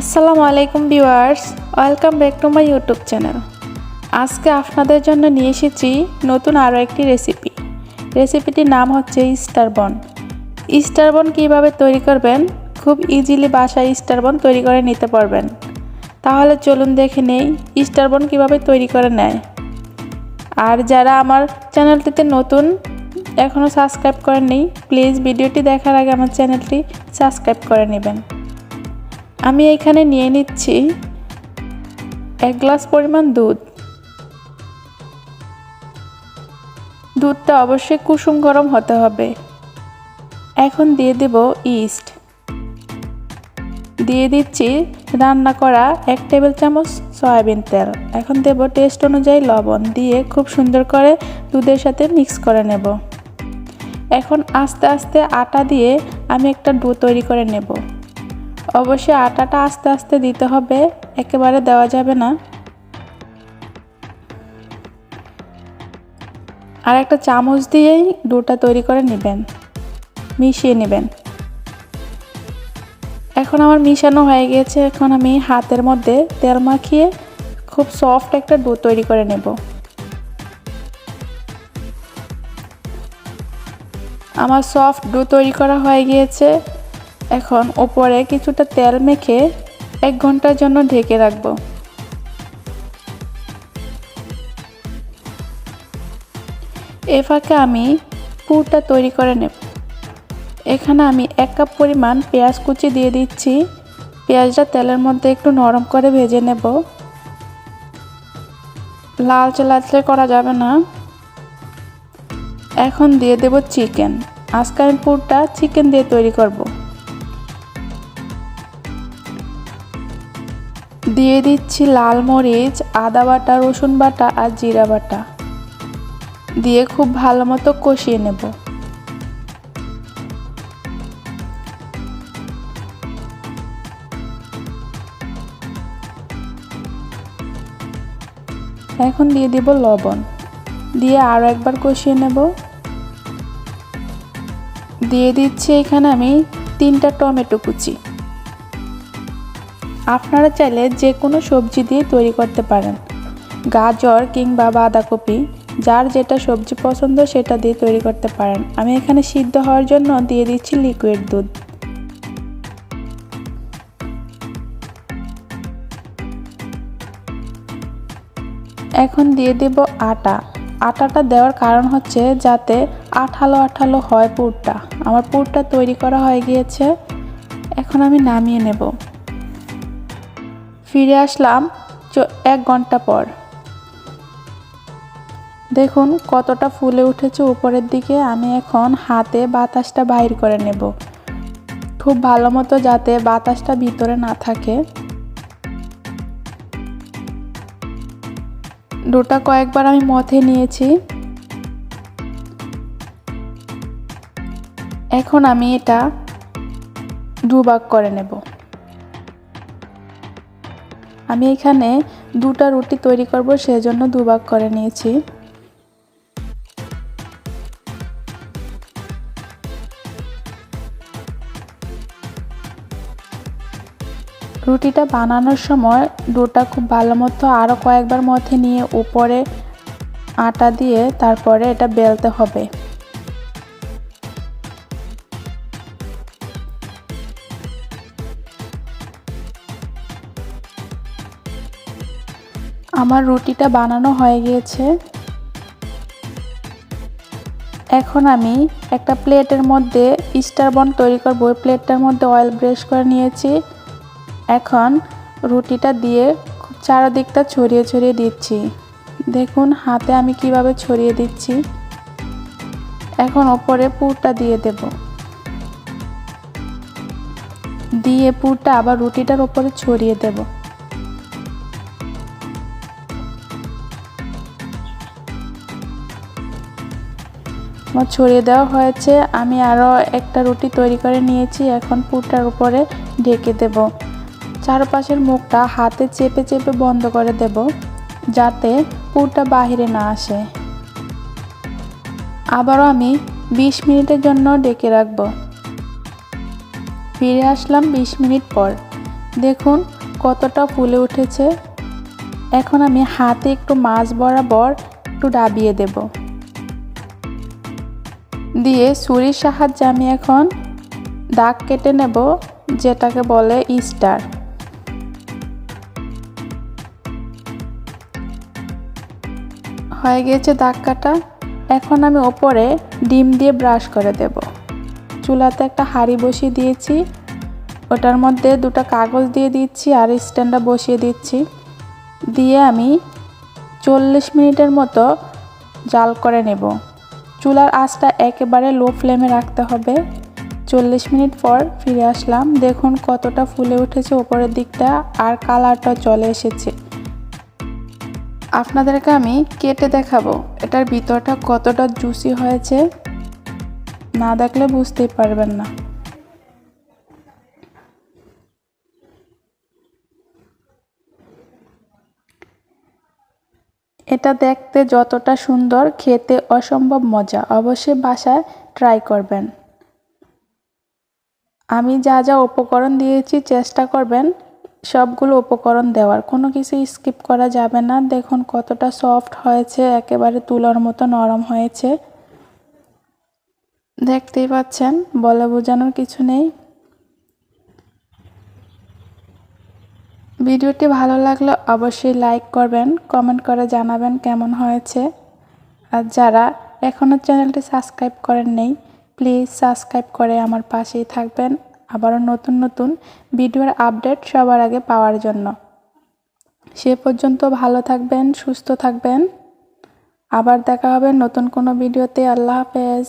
আসসালামু আলাইকুম viewers, welcome back to my YouTube channel. আজকে আপনাদের জন্য নিয়ে এসেছি নতুন আরও একটি রেসিপিটির নাম হচ্ছে স্টার বন কীভাবে তৈরি করবেন, খুব ইজিলি বাসায় স্টার বন তৈরি করে নিতে পারবেন। তাহলে চলুন দেখে নেই স্টার বন কীভাবে তৈরি করে নেয়। আর যারা আমার চ্যানেলটিতে নতুন, এখনও সাবস্ক্রাইব করেননি, প্লিজ ভিডিওটি দেখার আগে আমার চ্যানেলটি সাবস্ক্রাইব করে নেবেন। আমি এখানে নিয়ে নিচ্ছি 1 গ্লাস পরিমাণ দুধটা অবশ্যই কুসুম গরম হতে হবে। এখন দিয়ে দেব ইস্ট, দিয়ে দিচ্ছি রান্না করা 1 টেবিল চামচ সয়াবিন তেল। এখন দেব টেস্ট অনুযায়ী লবণ, দিয়ে খুব সুন্দর করে দুধের সাথে মিক্স করে নেব। এখন আস্তে আস্তে আটা দিয়ে আমি একটা ডো তৈরি করে নেব। অবশ্যই আটাটা আস্তে আস্তে দিতে হবে, একেবারে দেওয়া যাবে না। আর একটা চামচ দিয়েই ডোটা তৈরি করে নেবেন, মিশিয়ে নেবেন। এখন আমার মিশানো হয়ে গেছে। এখন আমি হাতের মধ্যে তেল মাখিয়ে খুব সফট একটা ডো তৈরি করে নেব। আমার সফট ডো তৈরি করা হয়ে গিয়েছে। এখন উপরে কিছুটা তেল মেখে 1 ঘন্টার জন্য ঢেকে রাখব। এ ফাঁকে আমি পুরটা তৈরি করে নেব। এখানে আমি 1 কাপ পরিমাণ পেঁয়াজ কুচি দিয়ে দিচ্ছি। পেঁয়াজটা তেলের মধ্যে একটু নরম করে ভেজে নেব, লালচে করা যাবে না। এখন দিয়ে দেব চিকেন। আজকে আমি পুরটা চিকেন দিয়ে তৈরি করব। দিয়ে দিচ্ছি লাল মরিচ, আদা বাটা, রসুন বাটা আর জিরা বাটা, দিয়ে খুব ভালো মতো কষিয়ে নেব। এখন দিয়ে দিব লবণ, দিয়ে আরও একবার কষিয়ে নেব। দিয়ে দিচ্ছি এখানে আমি 3টা টমেটো কুচি। আপনারা চাইলে যে কোনো সবজি দিয়ে তৈরি করতে পারেন, গাজর কিংবা বাঁধাকপি, যার যেটা সবজি পছন্দ সেটা দিয়ে তৈরি করতে পারেন। আমি এখানে সিদ্ধ হওয়ার জন্য দিয়ে দিচ্ছি লিকুইড দুধ। এখন দিয়ে দেব আটাটা দেওয়ার কারণ হচ্ছে যাতে আঠালো হয় পুরটা। আমার পুরটা তৈরি করা হয়ে গিয়েছে। এখন আমি নামিয়ে নেব। ফিরে আসলাম 1 ঘন্টা পর। দেখুন কতটা ফুলে উঠেছে উপরের দিকে। আমি এখন হাতে বাতাসটা বাইর করে নেব, খুব ভালো মতো যাতে বাতাসটা ভিতরে না থাকে। ডোটা কয়েকবার আমি মথে নিয়েছি। এখন আমি এটা 2 ভাগ করে নেব। আমি এখানে 2টা রুটি তৈরি করব, সেজন্য 2 ভাগ করে নিয়েছি। রুটিটা বানানোর সময় ডোটা খুব ভালো মতো আরও কয়েকবার মথে নিয়ে উপরে আটা দিয়ে তারপরে এটা বেলতে হবে। আমার রুটিটা বানানো হয়ে গিয়েছে। এখন আমি একটা প্লেটের মধ্যে স্টার বন তৈরি করব। ওই প্লেটটার মধ্যে অয়েল ব্রাশ করে নিয়েছি। এখন রুটিটা দিয়ে খুব চারদিকটা ছড়িয়ে দিচ্ছি। দেখুন হাতে আমি কিভাবে ছড়িয়ে দিচ্ছি। এখন ওপরে পুরটা দিয়ে দেব, দিয়ে পুরটা আবার রুটিটার ওপরে ছড়িয়ে দেব। আমার ছড়িয়ে দেওয়া হয়েছে। আমি আরও একটা রুটি তৈরি করে নিয়েছি। এখন পুরটার উপরে ঢেকে দেব। চারপাশের মুখটা হাতে চেপে বন্ধ করে দেব, যাতে পুরটা বাহিরে না আসে। আবারও আমি 20 মিনিটের জন্য ঢেকে রাখব। ফিরে আসলাম 20 মিনিট পর। দেখুন কতটা ফুলে উঠেছে। এখন আমি হাতে একটু মাছ বরাবর একটু ডাবিয়ে দেব, দিয়ে ছুরির সাহায্যে আমি এখন দাগ কেটে নেব, যেটাকে বলে স্টার। হয়ে গিয়েছে দাগ কাটা। এখন আমি ওপরে ডিম দিয়ে ব্রাশ করে দেব। চুলাতে একটা হাঁড়ি বসিয়ে দিয়েছি, ওটার মধ্যে দুটো কাগজ দিয়ে দিচ্ছি আর স্ট্যান্ডটা বসিয়ে দিচ্ছি। দিয়ে আমি 40 মিনিটের মতো জাল করে নেব। চুলার আঁচটা একেবারে লো ফ্লেমে রাখতে হবে। 40 মিনিট পর ফিরে আসলাম। দেখুন কতটা ফুলে উঠেছে উপরের দিকটা, আর কালারটা চলে এসেছে। আপনাদেরকে আমি কেটে দেখাবো এটার ভিতরটা কতটা জুসি হয়েছে, না দেখলে বুঝতেই পারবেন না। এটা দেখতে যতটা সুন্দর, খেতে অসম্ভব মজা। অবশ্যই বাসায় ট্রাই করবেন। আমি যা যা উপকরণ দিয়েছি চেষ্টা করবেন সবগুলো উপকরণ দেওয়ার, কোনো কিছু স্কিপ করা যাবে না। দেখুন কতটা সফট হয়েছে, একেবারে তুলার মতো নরম হয়েছে। দেখতেই পাচ্ছেন, বলে বোঝানোর কিছু নেই। ভিডিওটি ভালো লাগলে অবশ্যই লাইক করবেন, কমেন্ট করে জানাবেন কেমন হয়েছে। আর যারা এখনও চ্যানেলটি সাবস্ক্রাইব করেন নেই, প্লিজ সাবস্ক্রাইব করে আমার পাশেই থাকবেন, আবারও নতুন নতুন ভিডিওর আপডেট সবার আগে পাওয়ার জন্য। সে পর্যন্ত ভালো থাকবেন, সুস্থ থাকবেন। আবার দেখা হবে নতুন কোনো ভিডিওতে। আল্লাহ হাফেজ।